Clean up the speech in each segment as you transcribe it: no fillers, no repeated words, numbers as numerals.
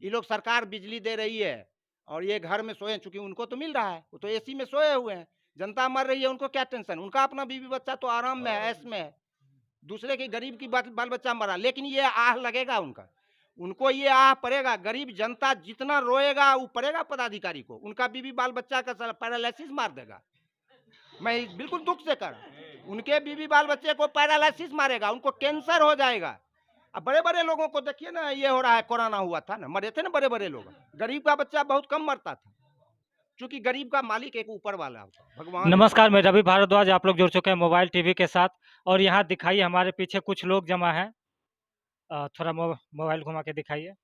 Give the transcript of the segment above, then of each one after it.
ये लोग सरकार बिजली दे रही है और ये घर में सोए, चूंकि उनको तो मिल रहा है, वो तो एसी में सोए हुए हैं। जनता मर रही है, उनको क्या टेंशन? उनका अपना बीवी बच्चा तो आराम में है, ऐश में है। दूसरे की गरीब की बाल बच्चा मरा, लेकिन ये आह लगेगा उनका, उनको ये आह पड़ेगा। गरीब जनता जितना रोएगा वो पड़ेगा पदाधिकारी को। उनका बीवी बाल बच्चा का पैरालिसिस मार देगा। मैं बिल्कुल दुख से कर, उनके बीवी बाल बच्चे को पैरालिसिस मारेगा, उनको कैंसर हो जाएगा। अब बड़े बड़े लोगों को देखिए ना, ये हो रहा है, कोरोना हुआ था ना, मरे थे ना बड़े बड़े लोग। गरीब का बच्चा बहुत कम मरता था, क्योंकि गरीब का मालिक एक ऊपर वाला होता, भगवान। नमस्कार, मैं रवि भारद्वाज। आप लोग जुड़ चुके हैं मोबाइल टीवी के साथ। और यहाँ दिखाइए, हमारे पीछे कुछ लोग जमा हैं। थोड़ा मोबाइल घुमा के दिखाइए।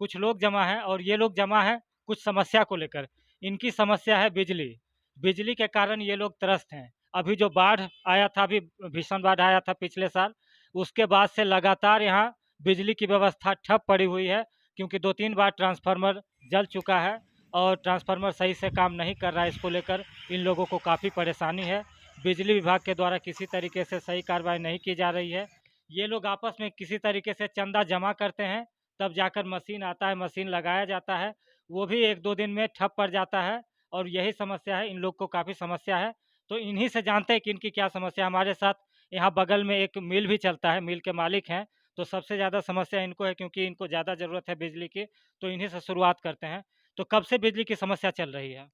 कुछ लोग जमा हैं और ये लोग जमा हैं कुछ समस्या को लेकर। इनकी समस्या है बिजली। बिजली के कारण ये लोग त्रस्त हैं। अभी जो बाढ़ आया था, अभी भीषण बाढ़ आया था पिछले साल, उसके बाद से लगातार यहाँ बिजली की व्यवस्था ठप पड़ी हुई है, क्योंकि 2-3 बार ट्रांसफार्मर जल चुका है और ट्रांसफार्मर सही से काम नहीं कर रहा है। इसको लेकर इन लोगों को काफ़ी परेशानी है। बिजली विभाग के द्वारा किसी तरीके से सही कार्रवाई नहीं की जा रही है। ये लोग आपस में किसी तरीके से चंदा जमा करते हैं, तब जाकर मशीन आता है, मशीन लगाया जाता है, वो भी 1-2 दिन में ठप पड़ जाता है। और यही समस्या है, इन लोग को काफ़ी समस्या है। तो इन्हीं से जानते हैं कि इनकी क्या समस्या है। हमारे साथ यहाँ बगल में एक मिल भी चलता है, मिल के मालिक हैं। तो सबसे ज़्यादा समस्या इनको है, क्योंकि इनको ज़्यादा ज़रूरत है बिजली की। तो इन्हीं से शुरुआत करते हैं। तो कब से बिजली की समस्या चल रही है?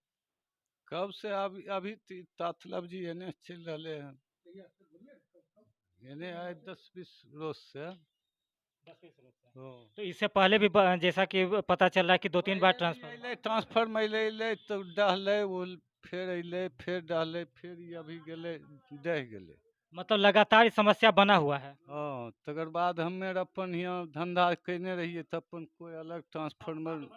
कब से? अभी तातलब जी एने चल रहे हैं, एने आए 10-20 रोज से। 10-20 रोज से। हाँ। तो इससे पहले भी जैसा कि पता चल रहा है कि 2-3 बार ट्रांसफर ट्रांसफर अइले तो डहले वो, फिर अइले फिर डहले, फिर ये अभी गेले डह गेले। मतलब लगातार समस्या बना हुआ है। हाँ, तकर बाद हमें अपन यहाँ धंधा कैने रहिए तो अपन कोई अलग ट्रांसफार्मर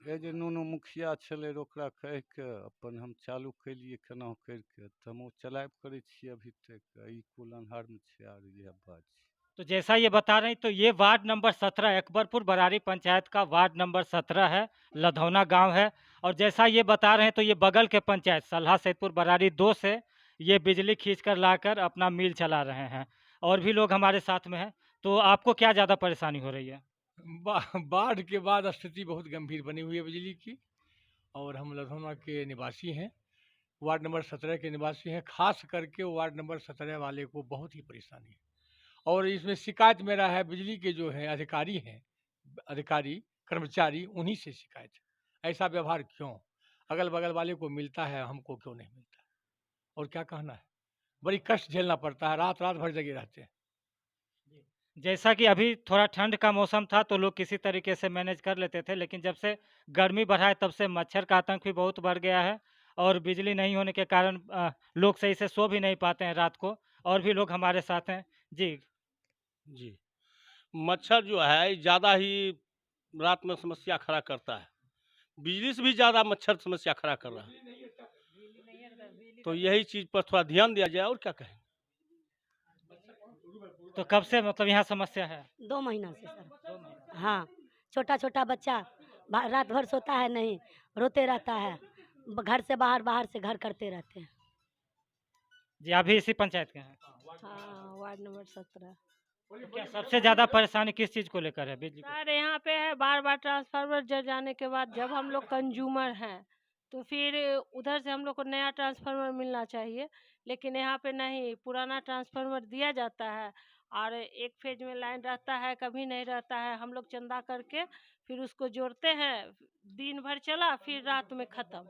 ए जे नुनू मुखिया छलै ओकरा कह के अपन हम चालू कैलिए केना करके, तो हम चलाब करे छिए अभी तक। ई कुल अन्हार में छे आर ये बात छै। तो जैसा ये बता रहे हैं, तो ये वार्ड नंबर 17 अकबरपुर बरारी पंचायत का वार्ड नंबर 17 है, लधौना गांव है। और जैसा ये बता रहे हैं, तो ये बगल के पंचायत सलहा सैदपुर बरारी 2 से ये बिजली खींच कर लाकर अपना मिल चला रहे हैं। और भी लोग हमारे साथ में हैं। तो आपको क्या ज़्यादा परेशानी हो रही है? बाढ़ के बाद स्थिति बहुत गंभीर बनी हुई है बिजली की। और हम लधौना के निवासी हैं, वार्ड नंबर 17 के निवासी हैं। खास करके वार्ड नंबर 17 वाले को बहुत ही परेशानी है। और इसमें शिकायत मेरा है, बिजली के जो हैं अधिकारी कर्मचारी, उन्हीं से शिकायत है। ऐसा व्यवहार क्यों? अगल बगल वाले को मिलता है, हमको क्यों नहीं मिलता? और क्या कहना है, बड़ी कष्ट झेलना पड़ता है, रात रात भर जगे रहते हैं। जैसा कि अभी थोड़ा ठंड का मौसम था, तो लोग किसी तरीके से मैनेज कर लेते थे, लेकिन जब से गर्मी बढ़ा है, तब से मच्छर का आतंक भी बहुत बढ़ गया है। और बिजली नहीं होने के कारण लोग सही से सो भी नहीं पाते हैं रात को। और भी लोग हमारे साथ हैं। जी। जी, मच्छर जो है ज़्यादा ही रात में समस्या खड़ा करता है। बिजली से भी ज़्यादा मच्छर समस्या खड़ा कर रहा है। तो यही चीज़ पर थोड़ा ध्यान दिया जाए, और क्या कहें। तो कब से मतलब यहाँ समस्या है? 2 महीना से सर। हाँ, छोटा-छोटा बच्चा रात भर सोता है नहीं, रोते रहता है। घर से बाहर, बाहर से घर करते रहते हैं। जी, अभी इसी पंचायत के हैं। हाँ, वार्ड नंबर 17। तो क्या सबसे ज़्यादा परेशानी किस चीज़ को लेकर है बिजली को? सर यहाँ पे है, बार बार ट्रांसफार्मर जल जाने के बाद जब हम लोग कंज्यूमर हैं, तो फिर उधर से हम लोग को नया ट्रांसफार्मर मिलना चाहिए। लेकिन यहाँ पे नहीं, पुराना ट्रांसफार्मर दिया जाता है और एक फेज में लाइन रहता है, कभी नहीं रहता है। हम लोग चंदा करके फिर उसको जोड़ते हैं, दिन भर चला, फिर रात में ख़त्म।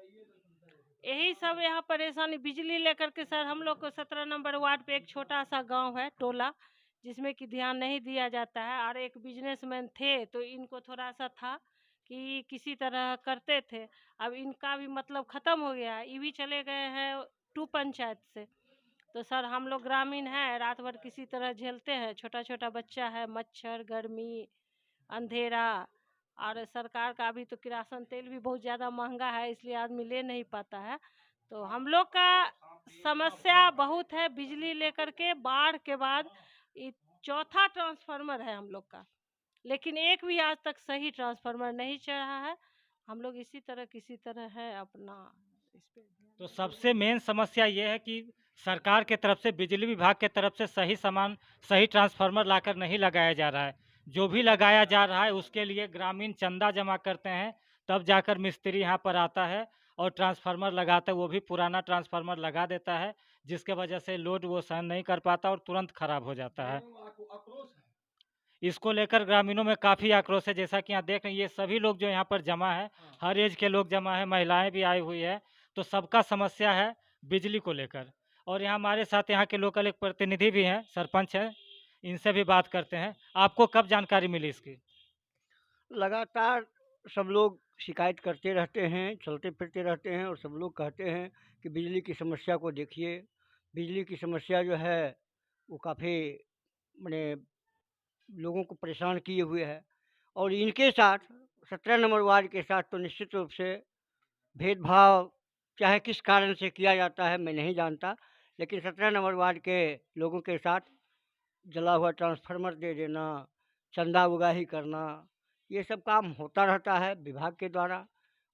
यही सब यहाँ परेशानी बिजली लेकर के। सर हम लोग को 17 नंबर वार्ड पे एक छोटा सा गांव है, टोला, जिसमें कि ध्यान नहीं दिया जाता है। और एक बिजनेसमैन थे, तो इनको थोड़ा सा था कि किसी तरह करते थे। अब इनका भी मतलब ख़त्म हो गया है, ये भी चले गए हैं 2 पंचायत से। तो सर हम लोग ग्रामीण हैं, रात भर किसी तरह झेलते हैं। छोटा छोटा बच्चा है, मच्छर, गर्मी, अंधेरा। और सरकार का अभी तो किरासन तेल भी बहुत ज़्यादा महंगा है, इसलिए आदमी ले नहीं पाता है। तो हम लोग का समस्या बहुत है बिजली लेकर के। बाढ़ के बाद ये चौथा ट्रांसफार्मर है हम लोग का, लेकिन एक भी आज तक सही ट्रांसफार्मर नहीं चढ़ा है। हम लोग इसी तरह किसी तरह है अपना इस पे। तो सबसे मेन समस्या ये है कि सरकार के तरफ से, बिजली विभाग के तरफ से सही सामान, सही ट्रांसफार्मर लाकर नहीं लगाया जा रहा है। जो भी लगाया जा रहा है उसके लिए ग्रामीण चंदा जमा करते हैं, तब जाकर मिस्त्री यहाँ पर आता है और ट्रांसफार्मर लगाता है। वो भी पुराना ट्रांसफार्मर लगा देता है, जिसके वजह से लोड वो सहन नहीं कर पाता और तुरंत खराब हो जाता है। इसको लेकर ग्रामीणों में काफ़ी आक्रोश है। जैसा कि यहाँ देख रहे हैं, ये सभी लोग जो यहाँ पर जमा है, हर एज के लोग जमा है, महिलाएं भी आई हुई है। तो सबका समस्या है बिजली को लेकर। और यहाँ हमारे साथ यहाँ के लोकल एक प्रतिनिधि भी हैं, सरपंच हैं, इनसे भी बात करते हैं। आपको कब जानकारी मिली इसकी? लगातार सब लोग शिकायत करते रहते हैं, चलते फिरते रहते हैं और सब लोग कहते हैं कि बिजली की समस्या को देखिए। बिजली की समस्या जो है वो काफ़ी मने लोगों को परेशान किए हुए है और इनके साथ 17 नंबर वार्ड के साथ तो निश्चित रूप से भेदभाव चाहे किस कारण से किया जाता है मैं नहीं जानता, लेकिन 17 नंबर वार्ड के लोगों के साथ जला हुआ ट्रांसफार्मर दे देना, चंदा उगाही करना, ये सब काम होता रहता है विभाग के द्वारा।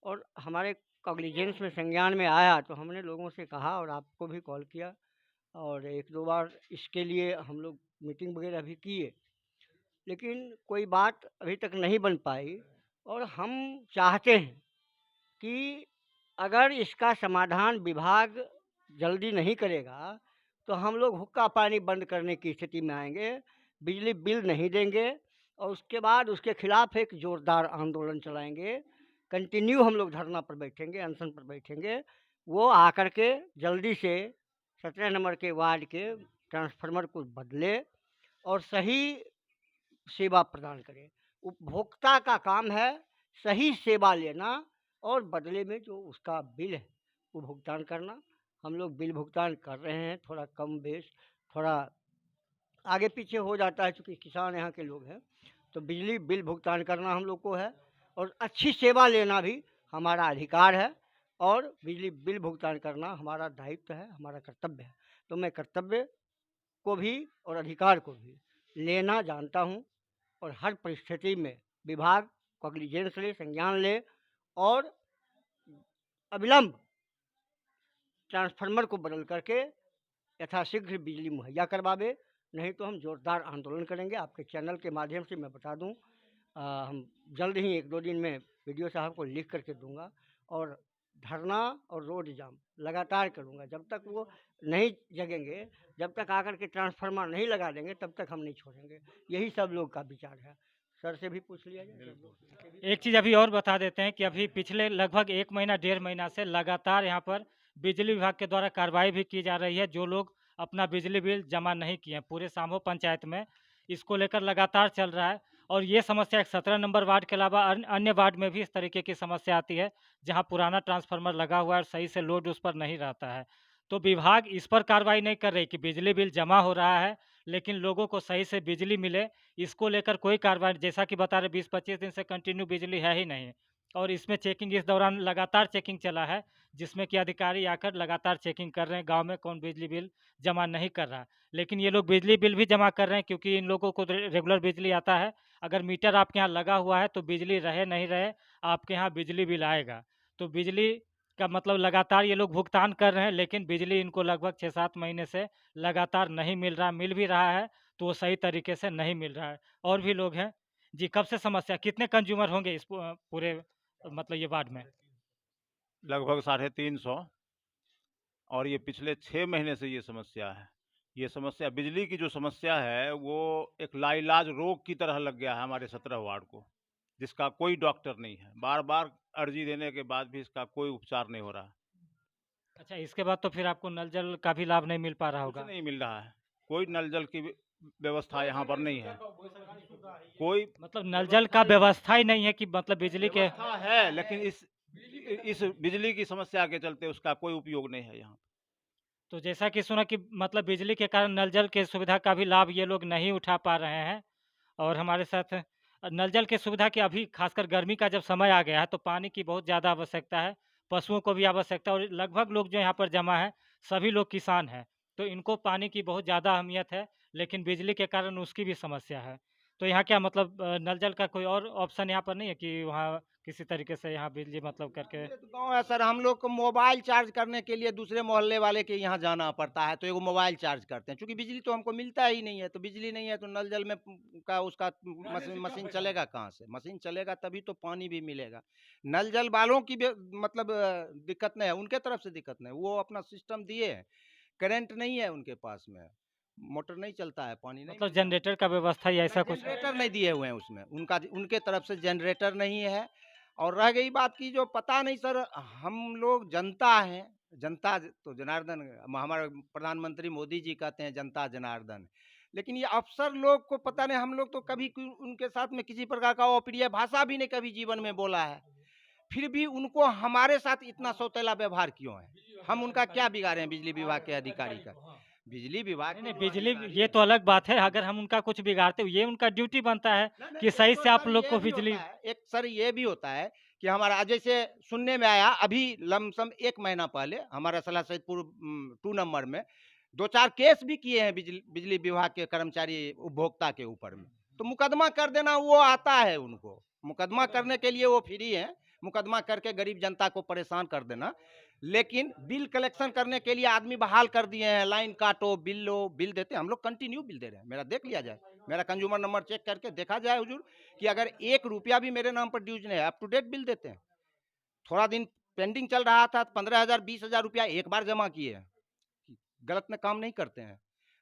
और हमारे कॉग्निजेंस में संज्ञान में आया तो हमने लोगों से कहा और आपको भी कॉल किया और 1-2 बार इसके लिए हम लोग मीटिंग वगैरह भी किए, लेकिन कोई बात अभी तक नहीं बन पाई। और हम चाहते हैं कि अगर इसका समाधान विभाग जल्दी नहीं करेगा तो हम लोग हुक्का पानी बंद करने की स्थिति में आएंगे, बिजली बिल नहीं देंगे और उसके बाद उसके खिलाफ एक जोरदार आंदोलन चलाएंगे। कंटिन्यू हम लोग धरना पर बैठेंगे, अनशन पर बैठेंगे। वो आकर के जल्दी से 17 नंबर के वार्ड के ट्रांसफार्मर को बदले और सही सेवा प्रदान करें। उपभोक्ता का काम है सही सेवा लेना और बदले में जो उसका बिल है वो भुगतान करना। हम लोग बिल भुगतान कर रहे हैं, थोड़ा कम बेश थोड़ा आगे पीछे हो जाता है, चूँकि किसान यहाँ के लोग हैं तो बिजली बिल भुगतान करना हम लोग को है और अच्छी सेवा लेना भी हमारा अधिकार है और बिजली बिल भुगतान करना हमारा दायित्व है, हमारा कर्तव्य है। तो मैं कर्तव्य को भी और अधिकार को भी लेना जानता हूँ और हर परिस्थिति में विभाग कॉग्निजेंस ले, संज्ञान ले और अविलंब ट्रांसफार्मर को बदल करके यथाशीघ्र बिजली मुहैया करवावे, नहीं तो हम जोरदार आंदोलन करेंगे। आपके चैनल के माध्यम से मैं बता दूं, हम जल्द ही 1-2 दिन में वीडियो साहब को लिख करके दूंगा और धरना और रोड जाम लगातार करूंगा। जब तक वो नहीं जगेंगे, जब तक आकर के ट्रांसफार्मर नहीं लगा देंगे, तब तक हम नहीं छोड़ेंगे। यही सब लोग का विचार है। सर से भी पूछ लिया जाए। एक चीज़ अभी और बता देते हैं कि अभी पिछले लगभग 1 महीना 1.5 महीना से लगातार यहाँ पर बिजली विभाग के द्वारा कार्रवाई भी की जा रही है। जो लोग अपना बिजली बिल जमा नहीं किए हैं पूरे सामो पंचायत में, इसको लेकर लगातार चल रहा है। और ये समस्या 17 नंबर वार्ड के अलावा अन्य वार्ड में भी इस तरीके की समस्या आती है, जहाँ पुराना ट्रांसफार्मर लगा हुआ है और सही से लोड उस पर नहीं रहता है। तो विभाग इस पर कार्रवाई नहीं कर रही कि बिजली बिल जमा हो रहा है, लेकिन लोगों को सही से बिजली मिले, इसको लेकर कोई कार्रवाई, जैसा कि बता रहे 20-25 दिन से कंटिन्यू बिजली है ही नहीं। और इसमें चेकिंग इस दौरान लगातार चेकिंग चला है, जिसमें कि अधिकारी आकर लगातार चेकिंग कर रहे हैं गांव में कौन बिजली बिल जमा नहीं कर रहा। लेकिन ये लोग बिजली बिल भी जमा कर रहे हैं, क्योंकि इन लोगों को रेगुलर बिजली आता है। अगर मीटर आपके यहाँ लगा हुआ है तो बिजली रहे नहीं रहे, आपके यहाँ बिजली बिल आएगा। तो बिजली का मतलब लगातार ये लोग भुगतान कर रहे हैं, लेकिन बिजली इनको लगभग 6-7 महीने से लगातार नहीं मिल रहा। मिल भी रहा है तो वो सही तरीके से नहीं मिल रहा है। और भी लोग हैं जी, कब से समस्या, कितने कंज्यूमर होंगे इस पूरे मतलब ये वार्ड में? लगभग 350 और ये पिछले 6 महीने से ये समस्या है। ये समस्या बिजली की जो समस्या है वो एक लाइलाज रोग की तरह लग गया है हमारे 17 वार्ड को, जिसका कोई डॉक्टर नहीं है। बार बार अर्जी देने के बाद भी इसका कोई उपचार नहीं हो रहा। अच्छा, इसके बाद तो फिर आपको नल जल का भी लाभ नहीं मिल पा रहा कुछ होगा? नहीं मिल रहा है, कोई नल जल की व्यवस्था यहाँ पर नहीं है। कोई मतलब नल जल का व्यवस्था ही नहीं है कि मतलब बिजली के व्यवस्था है, लेकिन इस बिजली की समस्या के चलते उसका कोई उपयोग नहीं है यहाँ। तो जैसा कि सुना कि मतलब बिजली के कारण नल जल के सुविधा का भी लाभ ये लोग नहीं उठा पा रहे हैं। और हमारे साथ नल जल के सुविधा की अभी खासकर गर्मी का जब समय आ गया है तो पानी की बहुत ज़्यादा आवश्यकता है, पशुओं को भी आवश्यकता है। और लगभग लोग जो यहाँ पर जमा है सभी लोग किसान हैं, तो इनको पानी की बहुत ज़्यादा अहमियत है, लेकिन बिजली के कारण उसकी भी समस्या है। तो यहाँ क्या मतलब नल जल का कोई और ऑप्शन यहाँ पर नहीं है कि वहाँ किसी तरीके से यहाँ बिजली मतलब करके। ये तो गाँव है सर, हम लोग को मोबाइल चार्ज करने के लिए दूसरे मोहल्ले वाले के यहाँ जाना पड़ता है, तो एगो मोबाइल चार्ज करते हैं। चूँकि बिजली तो हमको मिलता ही नहीं है, तो बिजली नहीं है तो नल जल में का उसका मशीन चलेगा कहाँ से? मशीन चलेगा तभी तो पानी भी मिलेगा। नल जल वालों की भी मतलब दिक्कत नहीं है, उनके तरफ से दिक्कत नहीं, वो अपना सिस्टम दिए हैं, करंट नहीं है उनके पास में, मोटर नहीं चलता है, पानी नहीं मतलब जनरेटर का व्यवस्था या ऐसा कुछ? जनरेटर नहीं दिए हुए हैं उसमें, उनके तरफ से जनरेटर नहीं है। और रह गई बात की जो पता नहीं सर, हम लोग जनता हैं, जनता तो जनार्दन, हमारे प्रधानमंत्री मोदी जी कहते हैं जनता जनार्दन, लेकिन ये अफसर लोग को पता नहीं, हम लोग तो कभी उनके साथ में किसी प्रकार का अप्रिय भाषा भी नहीं कभी जीवन में बोला है, फिर भी उनको हमारे साथ इतना सौतेला व्यवहार क्यों है? हम उनका क्या बिगाड़े हैं बिजली विभाग के अधिकारी का? बिजली विभाग नहीं, के नहीं, जो बिजली अधिकारी ये तो अलग बात है, अगर हम उनका कुछ बिगाड़ते, ये उनका ड्यूटी बनता है नहीं, नहीं, कि सही तो से आप सर लोग ये को भी बिजली। होता है, एक सर ये भी होता है कि हमारा जैसे सुनने में आया अभी लमसम 1 महीना पहले हमारा सलाह सैदपुर 2 नंबर में 2-4 केस भी किए हैं बिजली विभाग के कर्मचारी उपभोक्ता के ऊपर में, तो मुकदमा कर देना वो आता है उनको, मुकदमा करने के लिए वो फ्री है, मुकदमा करके गरीब जनता को परेशान कर देना। लेकिन बिल कलेक्शन करने के लिए आदमी बहाल कर दिए हैं, लाइन काटो, बिल लो, बिल देते हैं, हम लोग कंटिन्यू बिल दे रहे हैं, मेरा देख लिया जाए, मेरा कंज्यूमर नंबर चेक करके देखा जाए हुजूर कि अगर 1 रुपया भी मेरे नाम पर ड्यूज नहीं है, अप टू डेट बिल देते हैं। थोड़ा दिन पेंडिंग चल रहा था, 15,000 20,000 रुपया एक बार जमा किए हैं, गलत में काम नहीं करते हैं।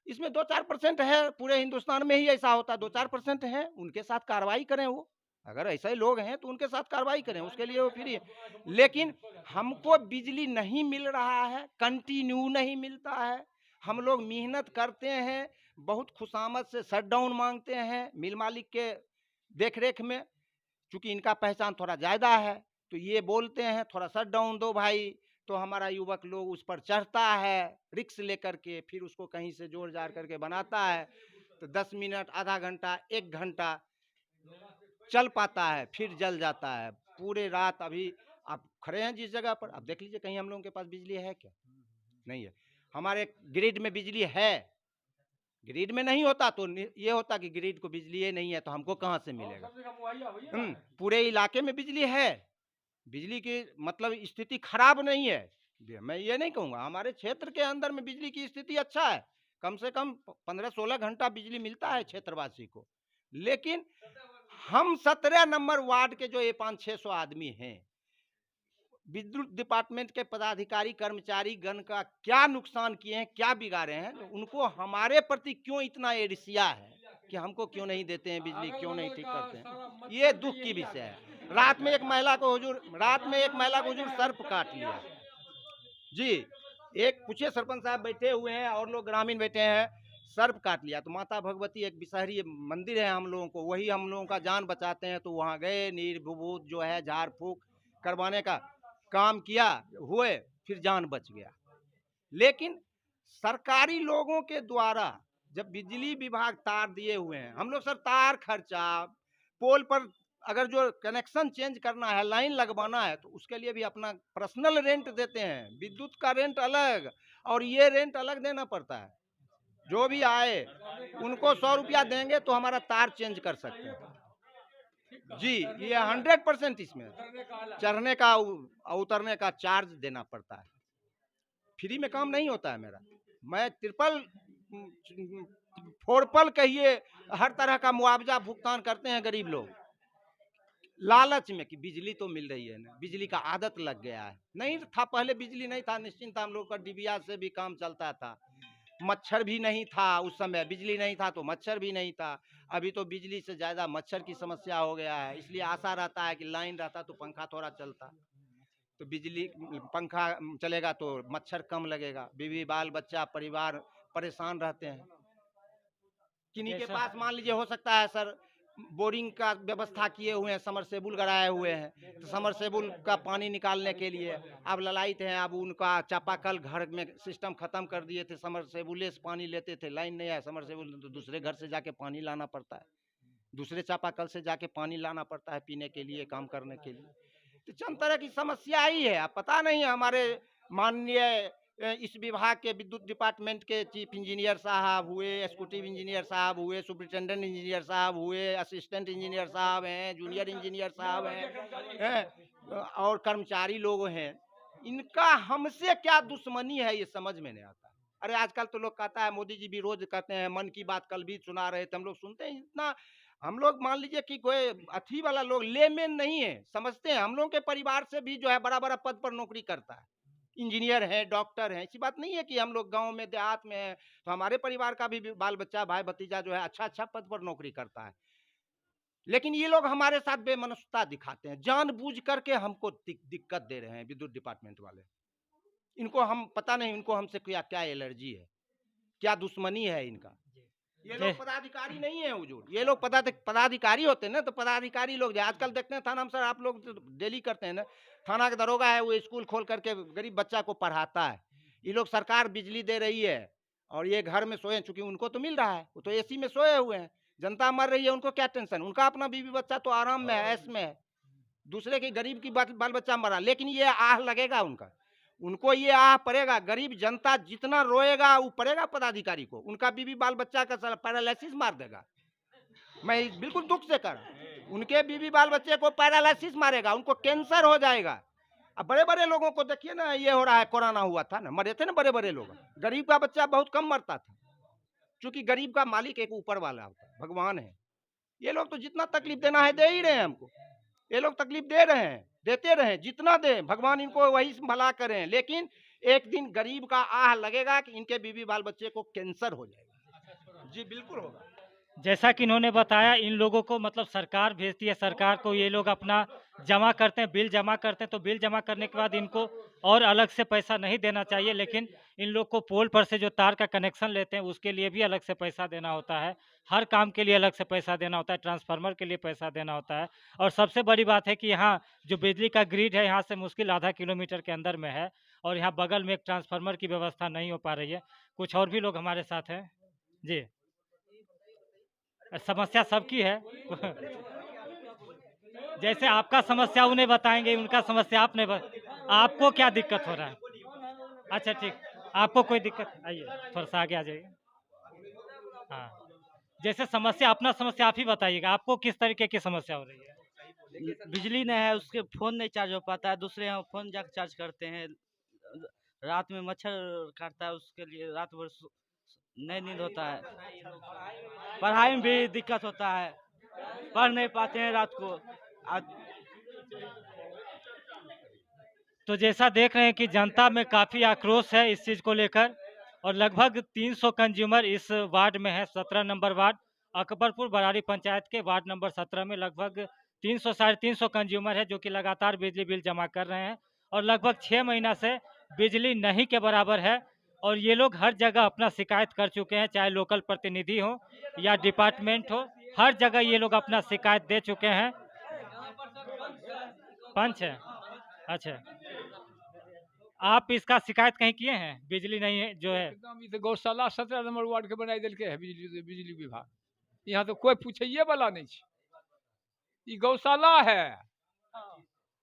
इसमें 2-4% है, पूरे हिंदुस्तान में ही ऐसा होता है, 2-4% है, उनके साथ कार्रवाई करें, वो अगर ऐसे लोग हैं तो उनके साथ कार्रवाई करें, उसके लिए वो फ्री है। लेकिन हमको बिजली नहीं मिल रहा है, कंटिन्यू नहीं मिलता है, हम लोग मेहनत करते हैं, बहुत खुशामद से शटडाउन मांगते हैं मिल मालिक के देख रेख में, चूंकि इनका पहचान थोड़ा ज़्यादा है, तो ये बोलते हैं थोड़ा शटडाउन दो भाई, तो हमारा युवक लोग उस पर चढ़ता है रिक्स लेकर के, फिर उसको कहीं से जोड़ जाड़ करके बनाता है, तो 10 मिनट, आधा घंटा, 1 घंटा चल पाता है, फिर जल जाता है। पूरे रात अभी आप खड़े हैं जिस जगह पर, आप देख लीजिए कहीं हम लोगों के पास बिजली है क्या? नहीं है। हमारे ग्रिड में बिजली है, ग्रिड में नहीं होता तो ये होता कि ग्रिड को बिजली ही नहीं है तो हमको कहाँ से मिलेगा? पूरे इलाके में बिजली है, बिजली की मतलब स्थिति खराब नहीं है, मैं ये नहीं कहूँगा, हमारे क्षेत्र के अंदर में बिजली की स्थिति अच्छा है, कम से कम 15-16 घंटा बिजली मिलता है क्षेत्रवासी को। लेकिन हम 17 नंबर वार्ड के जो ये 500-600 आदमी हैं, विद्युत डिपार्टमेंट के पदाधिकारी कर्मचारी गण का क्या नुकसान किए हैं, क्या बिगाड़े हैं, उनको हमारे प्रति क्यों इतना ईर्ष्या है कि हमको क्यों नहीं देते हैं बिजली, क्यों नहीं ठीक करते हैं, ये दुख की विषय है। रात में एक महिला को हुजूर सर्प काट लिया जी, एक पूछिए सरपंच साहब बैठे हुए हैं और लोग ग्रामीण बैठे हैं, सर्प काट लिया, तो माता भगवती एक बिसहरी मंदिर है हम लोगों को, वही हम लोगों का जान बचाते हैं, तो वहाँ गए, निर्विभूत जो है झाड़ फूक करवाने का काम किया, हुए, फिर जान बच गया। लेकिन सरकारी लोगों के द्वारा जब बिजली विभाग तार दिए हुए हैं, हम लोग सर तार खर्चा, पोल पर अगर जो कनेक्शन चेंज करना है, लाइन लगवाना है, तो उसके लिए भी अपना पर्सनल रेंट देते हैं, विद्युत का रेंट अलग और ये रेंट अलग देना पड़ता है। जो भी आए उनको 100 रुपया देंगे तो हमारा तार चेंज कर सकते हैं जी, ये 100% इसमें चढ़ने का उतरने का चार्ज देना पड़ता है, फ्री में काम नहीं होता है मेरा, मैं ट्रिपल 4 कहिए हर तरह का मुआवजा भुगतान करते हैं गरीब लोग, लालच में कि बिजली तो मिल रही है ना, बिजली का आदत लग गया है, नहीं था पहले बिजली नहीं था, निश्चिंत हम लोग का डिबिया से भी काम चलता था, मच्छर भी नहीं था उस समय, बिजली नहीं था तो मच्छर भी नहीं था, अभी तो बिजली से ज़्यादा मच्छर की समस्या हो गया है, इसलिए आशा रहता है कि लाइन रहता तो पंखा थोड़ा चलता, तो बिजली पंखा चलेगा तो मच्छर कम लगेगा, बीवी बाल बच्चा परिवार परेशान रहते हैं। किन्हीं के पास मान लीजिए हो सकता है सर बोरिंग का व्यवस्था किए हुए हैं, समरसेबुल गड़ाए हुए हैं, तो समरसेबुल का पानी निकालने के लिए अब ललायत हैं, अब उनका चापाकल घर में सिस्टम खत्म कर दिए थे, समरसेबुले से पानी लेते थे, लाइन नहीं है समरसेबुल तो दूसरे घर से जाके पानी लाना पड़ता है, दूसरे चापाकल से जाके पानी लाना पड़ता है पीने के लिए, काम करने के लिए, तो चंद तरह की समस्या ही है। अब पता नहीं हमारे माननीय इस विभाग के विद्युत डिपार्टमेंट के चीफ इंजीनियर साहब हुए, एक्जीक्यूटिव इंजीनियर साहब हुए, सुपरिटेंडेंट इंजीनियर साहब हुए, असिस्टेंट इंजीनियर साहब हैं, जूनियर इंजीनियर साहब हैं, और कर्मचारी लोग हैं। इनका हमसे क्या दुश्मनी है ये समझ में नहीं आता। अरे आजकल तो लोग कहता है, मोदी जी भी रोज कहते हैं, मन की बात कल भी सुना रहे थे, हम लोग सुनते हैं। इतना हम लोग मान लीजिए कि कोई अथी वाला लोग लेमेन नहीं है, समझते हैं। हम लोग के परिवार से भी जो है बड़ा बड़ा पद पर नौकरी करता है, इंजीनियर है, डॉक्टर है। ऐसी बात नहीं है कि हम लोग गांव में देहात में है, तो हमारे परिवार का भी बाल बच्चा भाई भतीजा जो है अच्छा अच्छा पद पर नौकरी करता है। लेकिन ये लोग हमारे साथ बेमनस्ता दिखाते हैं, जानबूझ करके हमको दिक्कत दे रहे हैं विद्युत डिपार्टमेंट वाले। इनको हम पता नहीं, इनको हमसे क्या क्या एलर्जी है, क्या दुश्मनी है इनका। ये लोग पदाधिकारी नहीं है हुजूर, ये लोग पदाधिकारी होते हैं ना, तो पदाधिकारी लोग जो आजकल देखते हैं थाना में, सर आप लोग डेली करते हैं ना, थाना का दरोगा है, वो स्कूल खोल करके गरीब बच्चा को पढ़ाता है। ये लोग सरकार बिजली दे रही है और ये घर में सोए, चूंकि उनको तो मिल रहा है, वो तो एसी में सोए हुए हैं। जनता मर रही है, उनको क्या टेंशन, उनका अपना बीवी बच्चा तो आराम में है, ऐश में है। दूसरे के गरीब की बाल बच्चा मरा, लेकिन ये आह लगेगा उनका, उनको ये आह पड़ेगा। गरीब जनता जितना रोएगा वो पड़ेगा पदाधिकारी को, उनका बीवी बाल बच्चा का पैरालिसिस मार देगा। मैं बिल्कुल दुख से कर, उनके बीवी बाल बच्चे को पैरालिसिस मारेगा, उनको कैंसर हो जाएगा। अब बड़े बड़े लोगों को देखिए ना, ये हो रहा है, कोरोना हुआ था ना, मरे थे ना बड़े बड़े लोग। गरीब का बच्चा बहुत कम मरता था, क्योंकि गरीब का मालिक एक ऊपर वाला होता है, भगवान है। ये लोग तो जितना तकलीफ देना है दे ही रहे हैं हमको, ये लोग तकलीफ दे रहे हैं, देते रहे, जितना दे, भगवान इनको वही भला करें। लेकिन एक दिन गरीब का आह लगेगा कि इनके बीवी बाल बच्चे को कैंसर हो जाएगा। जी बिल्कुल होगा। जैसा कि इन्होंने बताया, इन लोगों को मतलब सरकार भेजती है, सरकार को ये लोग अपना जमा करते हैं, बिल जमा करते हैं, तो बिल जमा करने के बाद इनको और अलग से पैसा नहीं देना चाहिए, लेकिन इन लोग को पोल पर से जो तार का कनेक्शन लेते हैं उसके लिए भी अलग से पैसा देना होता है, हर काम के लिए अलग से पैसा देना होता है, ट्रांसफार्मर के लिए पैसा देना होता है। और सबसे बड़ी बात है कि यहाँ जो बिजली का ग्रिड है, यहाँ से मुश्किल आधा किलोमीटर के अंदर में है, और यहाँ बगल में एक ट्रांसफार्मर की व्यवस्था नहीं हो पा रही है। कुछ और भी लोग हमारे साथ हैं। जी, समस्या सबकी है। जैसे आपका समस्या उन्हें बताएंगे, उनका समस्या आपने आपको क्या दिक्कत हो रहा है? अच्छा ठीक, आपको कोई दिक्कत, आइए थोड़ा सा आगे आ जाइए। हाँ, जैसे समस्या, अपना समस्या आप ही बताइएगा, आपको किस तरीके की समस्या हो रही है? बिजली नहीं है, उसके फ़ोन नहीं चार्ज हो पाता है, दूसरे यहाँ फ़ोन जाकर चार्ज करते हैं। रात में मच्छर काटता है, उसके लिए रात भर नहीं नींद होता है। पढ़ाई में भी दिक्कत होता है, पढ़ नहीं पाते हैं रात को। तो जैसा देख रहे हैं कि जनता में काफ़ी आक्रोश है इस चीज़ को लेकर, और लगभग 300 कंज्यूमर इस वार्ड में है, 17 नंबर वार्ड, अकबरपुर बरारी पंचायत के वार्ड नंबर 17 में लगभग 300 साढ़े 300 कंज्यूमर है, जो कि लगातार बिजली बिल जमा कर रहे हैं, और लगभग 6 महीना से बिजली नहीं के बराबर है। और ये लोग हर जगह अपना शिकायत कर चुके हैं, चाहे लोकल प्रतिनिधि हो या डिपार्टमेंट हो, हर जगह ये लोग अपना शिकायत दे चुके हैं। पंच है, अच्छा, आप इसका शिकायत कहीं किए हैं? बिजली नहीं है जो है, एकदम, तो गौशाला 17 नंबर वार्ड के बनाई दिल के है बिजली विभाग, यहाँ तो कोई पूछे वाला नहीं है। ये गौशाला है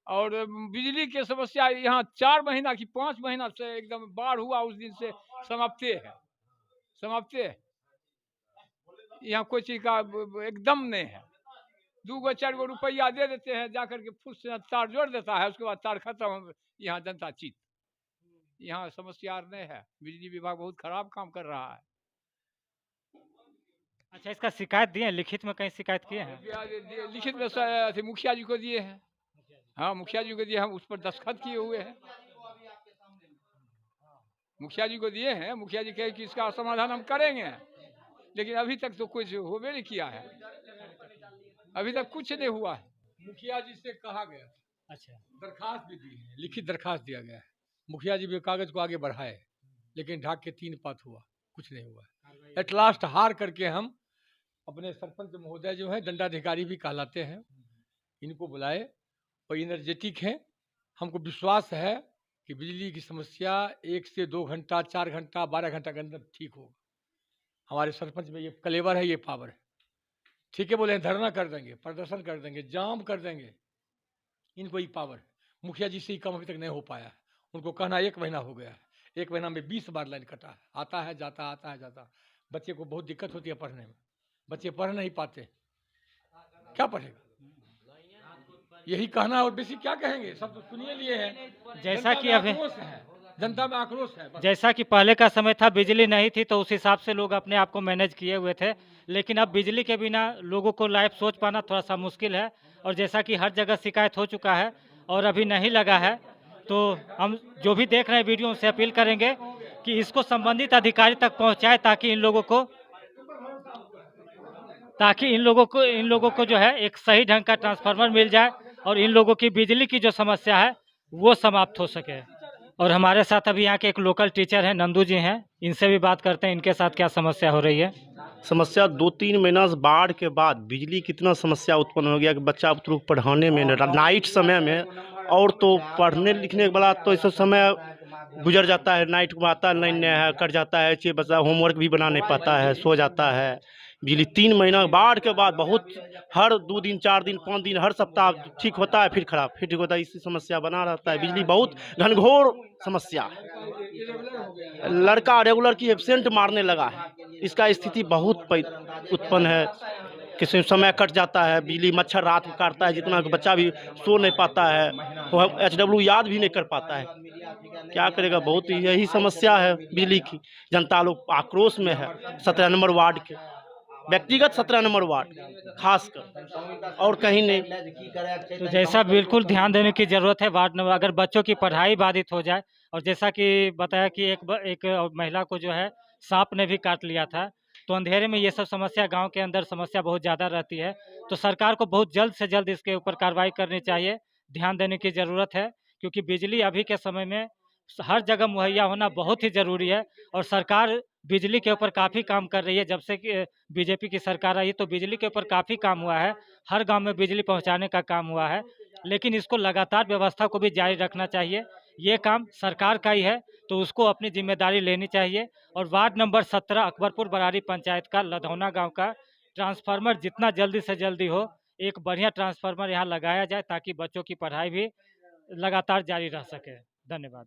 और बिजली की समस्या यहाँ 4 महीना की 5 महीना से एकदम बाढ़ हुआ उस दिन से समाप्ते है, समाप्ते है। यहाँ कोई चीज का एकदम नहीं है। 2 4 रुपया दे देते हैं, जाकर के फुट से तार जोड़ देता है, उसके बाद तार खत्म, यहाँ जनता चीत। यहाँ समस्या नहीं है, बिजली विभाग बहुत खराब काम कर रहा है। अच्छा, इसका शिकायत दिए, लिखित में कहीं शिकायत किए हैं? लिखित में मुखिया जी को दिए हैं, हाँ मुखिया जी को दिए, हम उस पर दस्तखत किए हुए हैं, मुखिया जी को दिए हैं। मुखिया जी कहे कि इसका समाधान हम करेंगे, लेकिन अभी तक तो कुछ होवे नहीं किया है, अभी तक कुछ नहीं हुआ है। मुखिया जी से कहा गया, अच्छा, दरखास्त भी दी है, लिखित दरखास्त दिया गया है, मुखिया जी भी कागज को आगे बढ़ाए, लेकिन ढाक के 3 पात हुआ, कुछ नहीं हुआ। एट लास्ट हार करके हम अपने सरपंच महोदय जो है, दंडाधिकारी भी कहलाते हैं, इनको बुलाए और एनर्जेटिक हैं। हमको विश्वास है कि बिजली की समस्या 1 से 2 घंटा, 4 घंटा, 12 घंटा के अंदर ठीक होगा। हमारे सरपंच में ये कलेवर है, ये पावर है। ठीक है, बोले हैं धरना कर देंगे, प्रदर्शन कर देंगे, जाम कर देंगे, इनको ये पावर है। मुखिया जी से ही काम अभी तक नहीं हो पाया है, उनको कहना 1 महीना हो गया है, 1 महीना में 20 बार लाइन कटा है, आता है जाता, आता है जाता। बच्चे को बहुत दिक्कत होती है पढ़ने में, बच्चे पढ़ नहीं पाते, क्या पढ़ेगा? यही कहना और बेसी क्या कहेंगे, सब तो सुनिए लिए हैं। जैसा कि अभी जनता में आक्रोश है बस। जैसा कि पहले का समय था, बिजली नहीं थी तो उस हिसाब से लोग अपने आप को मैनेज किए हुए थे, लेकिन अब बिजली के बिना लोगों को लाइफ सोच पाना थोड़ा सा मुश्किल है। और जैसा कि हर जगह शिकायत हो चुका है और अभी नहीं लगा है, तो हम जो भी देख रहे हैं वीडियो से अपील करेंगे कि इसको संबंधित अधिकारी तक पहुंचाए, ताकि इन लोगों को जो है एक सही ढंग का ट्रांसफार्मर मिल जाए और इन लोगों की बिजली की जो समस्या है वो समाप्त हो सके। और हमारे साथ अभी यहाँ के एक लोकल टीचर हैं, नंदू जी हैं, इनसे भी बात करते हैं इनके साथ क्या समस्या हो रही है। समस्या 2-3 महीना से बाढ़ के बाद बिजली कितना समस्या उत्पन्न हो गया कि बच्चा बुतरुक पढ़ाने में नाइट समय में, और तो पढ़ने लिखने के बाद तो इस समय गुजर जाता है, नाइट को आता है, लाइन नहीं है, कट जाता है, चे बच्चा होमवर्क भी बना नहीं पाता है, सो जाता है। बिजली 3 महीना बाढ़ के बाद बहुत, हर 2 दिन 4 दिन 5 दिन हर सप्ताह ठीक होता है, फिर खराब, फिर ठीक होता है, इसी समस्या बना रहता है। बिजली बहुत घनघोर समस्या है। लड़का रेगुलर की एब्सेंट मारने लगा है, इसका स्थिति बहुत उत्पन्न है। किसी समय कट जाता है बिजली, मच्छर रात को काटता है, जितना कि बच्चा भी सो नहीं पाता है, वो HW याद भी नहीं कर पाता है, क्या करेगा। बहुत यही समस्या है बिजली की। जनता लोग आक्रोश में है। 17 नंबर वार्ड के व्यक्तिगत 17 नंबर वार्ड खासकर, और कहीं नहीं। तो जैसा बिल्कुल ध्यान देने की ज़रूरत है वार्ड नंबर, अगर बच्चों की पढ़ाई बाधित हो जाए, और जैसा कि बताया कि एक महिला को जो है सांप ने भी काट लिया था, तो अंधेरे में ये सब समस्या, गांव के अंदर समस्या बहुत ज़्यादा रहती है। तो सरकार को बहुत जल्द से जल्द इसके ऊपर कार्रवाई करनी चाहिए, ध्यान देने की ज़रूरत है, क्योंकि बिजली अभी के समय में हर जगह मुहैया होना बहुत ही ज़रूरी है। और सरकार बिजली के ऊपर काफ़ी काम कर रही है। जब से कि बीजेपी की सरकार आई तो बिजली के ऊपर काफ़ी काम हुआ है, हर गांव में बिजली पहुंचाने का काम हुआ है, लेकिन इसको लगातार व्यवस्था को भी जारी रखना चाहिए। ये काम सरकार का ही है, तो उसको अपनी जिम्मेदारी लेनी चाहिए। और वार्ड नंबर 17 अकबरपुर बरारी पंचायत का लधौना गाँव का ट्रांसफार्मर जितना जल्दी से जल्दी हो, एक बढ़िया ट्रांसफार्मर यहाँ लगाया जाए, ताकि बच्चों की पढ़ाई भी लगातार जारी रह सके। धन्यवाद।